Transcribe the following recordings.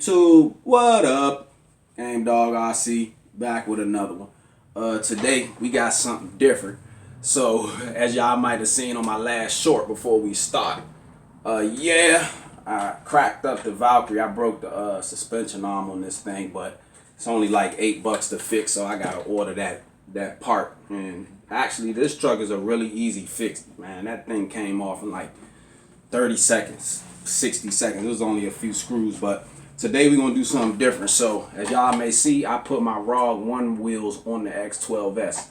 YouTube, what up? Game Dog RC back with another one. Today we got something different. So as y'all might have seen on my last short before we started, I cracked up the Valkyrie. I broke the suspension arm on this thing, but it's only like $8 to fix, so I gotta order that part. And actually, this truck is a really easy fix, man. That thing came off in like 30 seconds, 60 seconds. It was only a few screws, but today we're gonna do something different. So as y'all may see, I put my ROG 1 wheels on the X12S.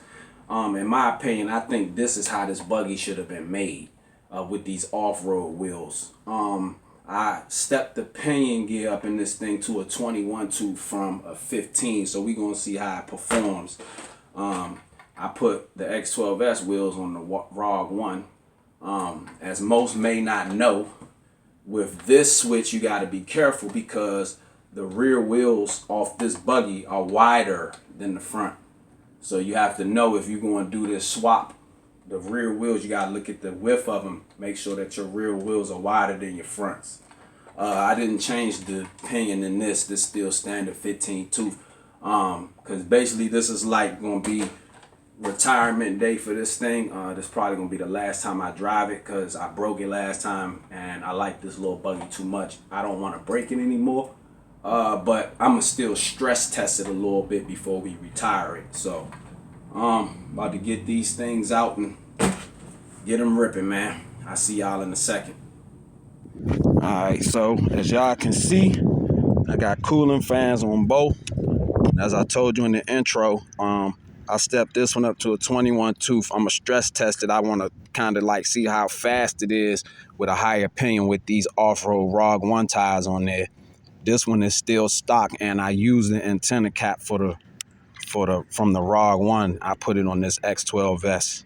In my opinion, I think this is how this buggy should have been made, with these off-road wheels. I stepped the pinion gear up in this thing to a 21 tooth from a 15, so we're gonna see how it performs. I put the X12S wheels on the ROG 1. As most may not know, with this switch you got to be careful because the rear wheels off this buggy are wider than the front. So you have to know, if you're going to do this swap, the rear wheels, you got to look at the width of them, make sure that your rear wheels are wider than your fronts. I didn't change the pinion in this still standard 15 tooth, because basically this is like going to be retirement day for this thing. This probably gonna be the last time I drive it because I broke it last time and I like this little buggy too much. I don't want to break it anymore, but I'm gonna still stress test it a little bit before we retire it. So about to get these things out and get them ripping, man. I see y'all in a second. Alright, so as y'all can see, I got cooling fans on both. As I told you in the intro, I stepped this one up to a 21 tooth. I'm gonna stress test it. I want to kind of like see how fast it is with a higher pinion with these off-road ROG 1 tires on there. This one is still stock, and I use the antenna cap from the ROG 1. I put it on this X12S.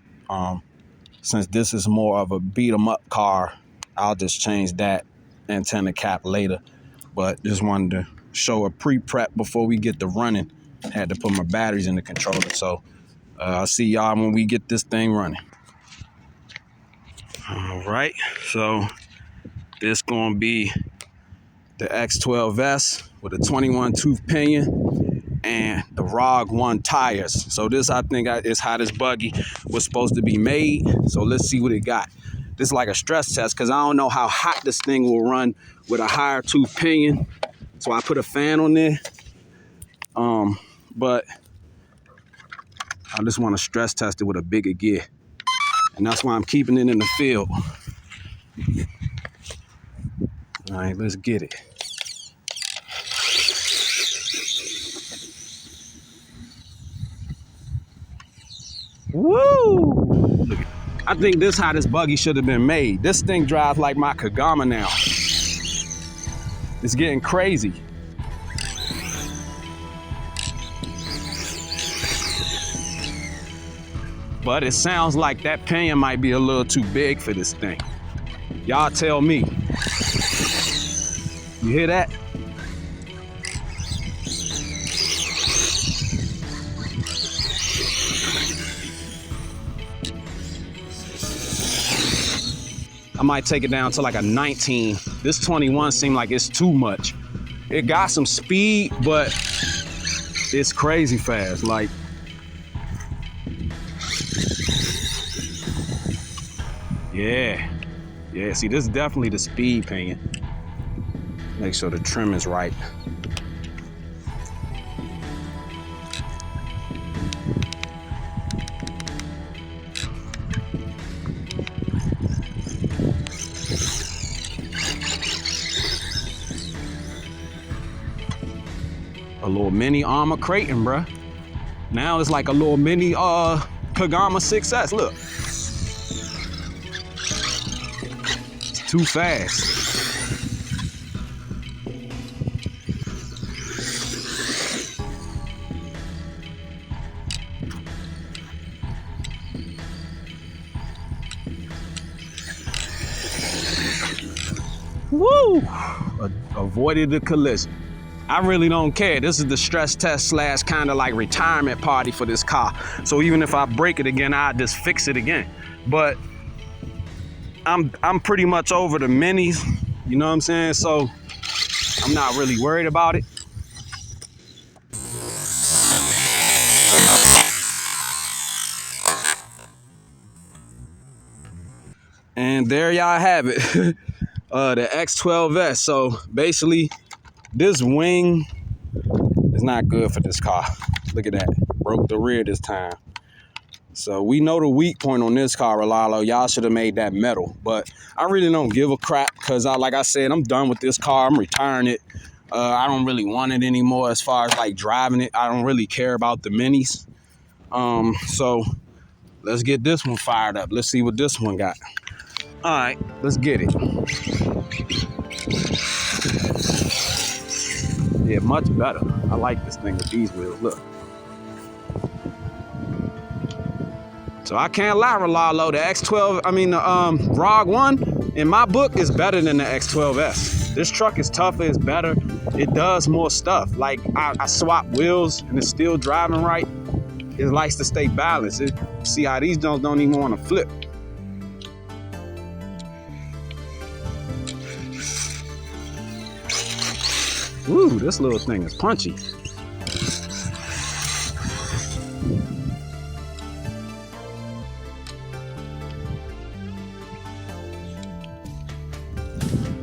Since this is more of a beat 'em up car, I'll just change that antenna cap later. But just wanted to show a pre-prep before we get to running. Had to put my batteries in the controller, so I'll see y'all when we get this thing running. All right, so this gonna be the X12S with a 21 tooth pinion and the ROG 1 tires. So this, I think, is how this buggy was supposed to be made. So let's see what it got. This is like a stress test because I don't know how hot this thing will run with a higher tooth pinion. So I put a fan on there. But I just want to stress test it with a bigger gear. And that's why I'm keeping it in the field. All right, let's get it. Woo! I think this is how this buggy should have been made. This thing drives like my Kagama now. It's getting crazy. But it sounds like that pinion might be a little too big for this thing. Y'all tell me. You hear that? I might take it down to like a 19. This 21 seemed like it's too much. It got some speed, but it's crazy fast. Like, yeah, see, this is definitely the speed pinion. Make sure the trim is right. A little mini Armor Creighton, bruh. Now it's like a little mini Kagama 6S, look. Too fast. Woo! Avoided the collision. I really don't care. This is the stress test / kind of like retirement party for this car. So even if I break it again, I'll just fix it again. But I'm pretty much over the minis, you know what I'm saying? So I'm not really worried about it. And there y'all have it. The X12S. So basically, this wing is not good for this car. Look at that. Broke the rear this time. So we know the weak point on this car, Rolalo. Y'all should have made that metal. But I really don't give a crap because, like I said, I'm done with this car. I'm retiring it. I don't really want it anymore as far as like driving it. I don't really care about the minis. So let's get this one fired up. Let's see what this one got. All right, let's get it. Yeah, much better. I like this thing with these wheels. Look. So I can't lie, Rolalo. The X12, the ROG 1 in my book is better than the X12S. This truck is tougher, it's better. It does more stuff. Like I swap wheels and it's still driving right. It likes to stay balanced. See how these don't even want to flip. Ooh, this little thing is punchy.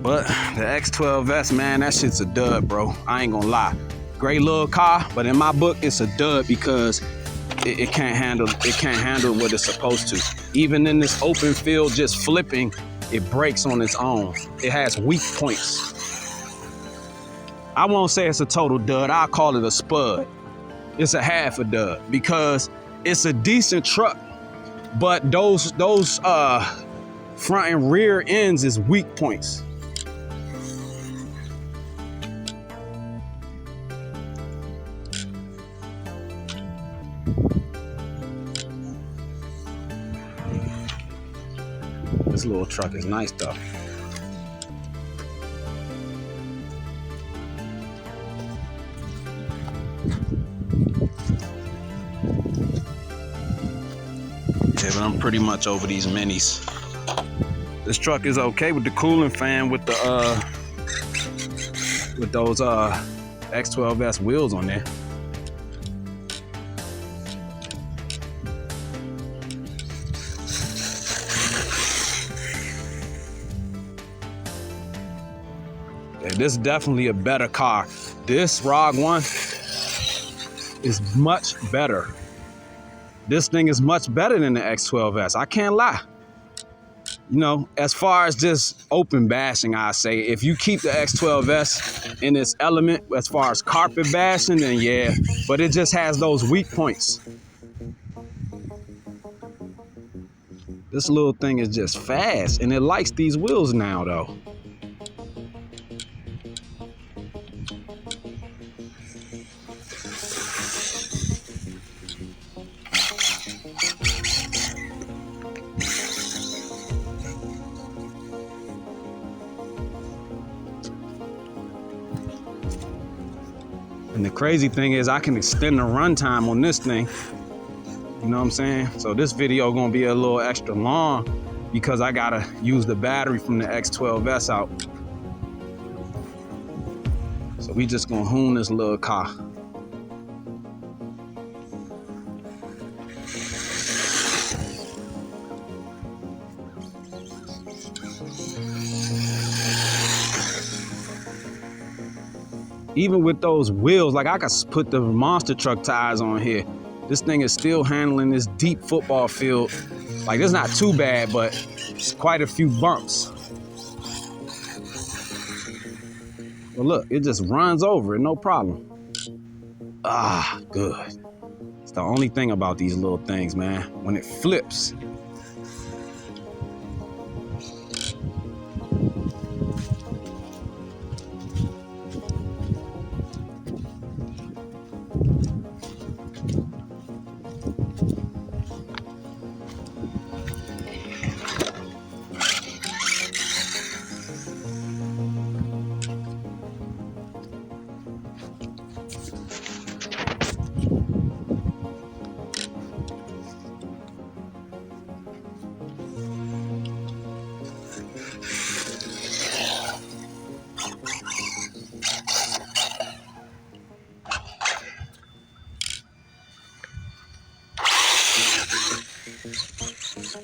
But the X12S, man, that shit's a dud, bro. I ain't gonna lie. Great little car, but in my book, it's a dud because it can't handle what it's supposed to. Even in this open field, just flipping, it breaks on its own. It has weak points. I won't say it's a total dud. I'll call it a spud. It's a half a dud because it's a decent truck, but those front and rear ends is weak points. This little truck is nice though. Yeah, but I'm pretty much over these minis. This truck is okay with the cooling fan with the with those X12S wheels on there. Yeah, this is definitely a better car. This ROG 1 is much better. This thing is much better than the X12S. I can't lie. You know, as far as just open bashing, I say, if you keep the X12S in its element, as far as carpet bashing, then yeah, but it just has those weak points. This little thing is just fast, and it likes these wheels now, though. And the crazy thing is I can extend the runtime on this thing. You know what I'm saying? So this video gonna be a little extra long because I gotta use the battery from the X12S out. So we just gonna hoon this little car. Even with those wheels, like I could put the monster truck tires on here. This thing is still handling this deep football field. Like it's not too bad, but it's quite a few bumps. But look, it just runs over it, no problem. Ah, good. It's the only thing about these little things, man. When it flips, Yeah,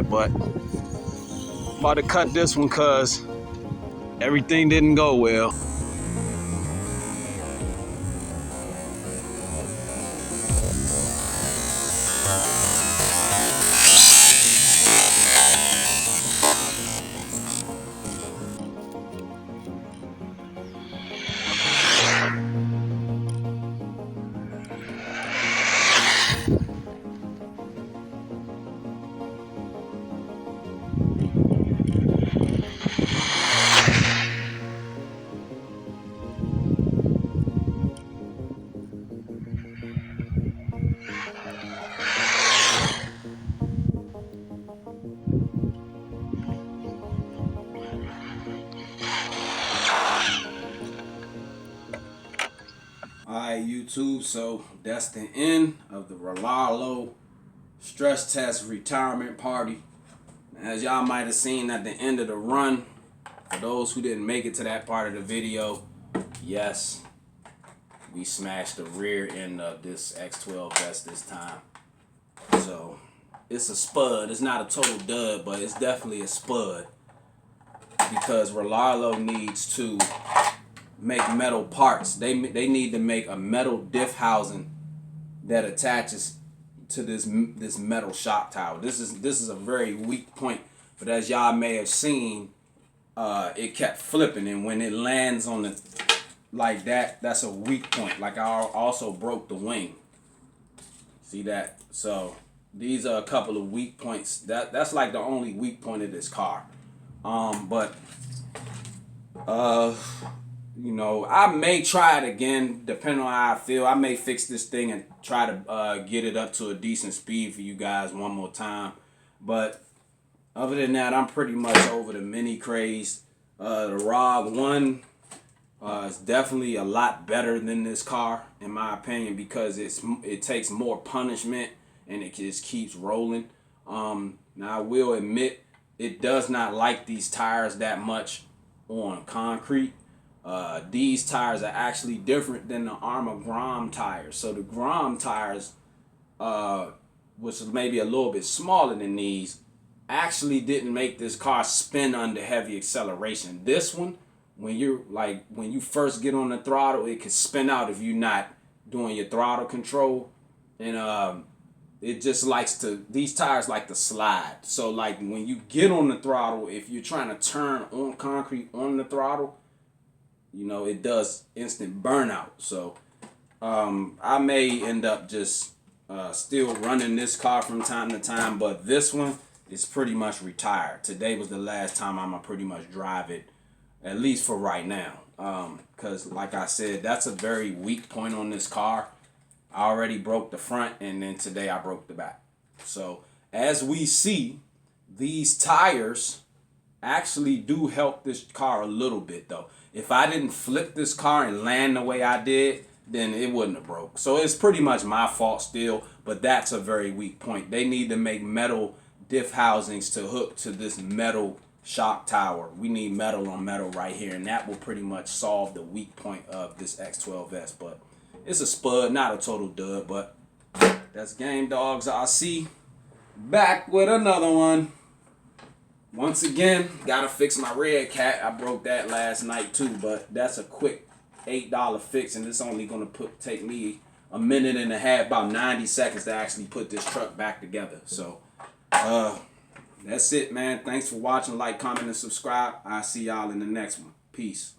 but I'm about to cut this one cause everything didn't go well. Alright, YouTube, so that's the end of the Rolalo stress test retirement party. As y'all might have seen at the end of the run, for those who didn't make it to that part of the video, yes, we smashed the rear end of this X12S this time. So it's a spud. It's not a total dud, but it's definitely a spud because Rolalo needs to make metal parts. They need to make a metal diff housing that attaches to this metal shock tower. This is a very weak point, but as y'all may have seen, it kept flipping, and when it lands on the like that, that's a weak point. Like I also broke the wing. See that? So these are a couple of weak points. That's like the only weak point of this car. But you know, I may try it again, depending on how I feel. I may fix this thing and try to get it up to a decent speed for you guys one more time. But other than that, I'm pretty much over the Mini craze. The ROG 1 is definitely a lot better than this car, in my opinion, because it takes more punishment and it just keeps rolling. Now, I will admit, it does not like these tires that much on concrete. These tires are actually different than the Arrma Grom tires. So the Grom tires, which is maybe a little bit smaller than these, actually didn't make this car spin under heavy acceleration. This one, when you first get on the throttle, it can spin out if you're not doing your throttle control, and it just likes to, these tires like to slide. So like when you get on the throttle, if you're trying to turn on concrete on the throttle, you know, it does instant burnout. So I may end up just still running this car from time to time, but this one is pretty much retired. Today was the last time I'm gonna pretty much drive it, at least for right now. Because like I said, that's a very weak point on this car. I already broke the front, and then today I broke the back. So as we see, these tires actually do help this car a little bit though. If I didn't flip this car and land the way I did, then it wouldn't have broke. So it's pretty much my fault still, but that's a very weak point. They need to make metal diff housings to hook to this metal shock tower. We need metal on metal right here, and that will pretty much solve the weak point of this X12S. But it's a spud, not a total dud, but that's Game Dogs RC. Back with another one. Once again, gotta fix my red cat. I broke that last night too, but that's a quick $8 fix, and it's only gonna take me a minute and a half, about 90 seconds to actually put this truck back together. So that's it, man. Thanks for watching. Like, comment, and subscribe. I'll see y'all in the next one. Peace.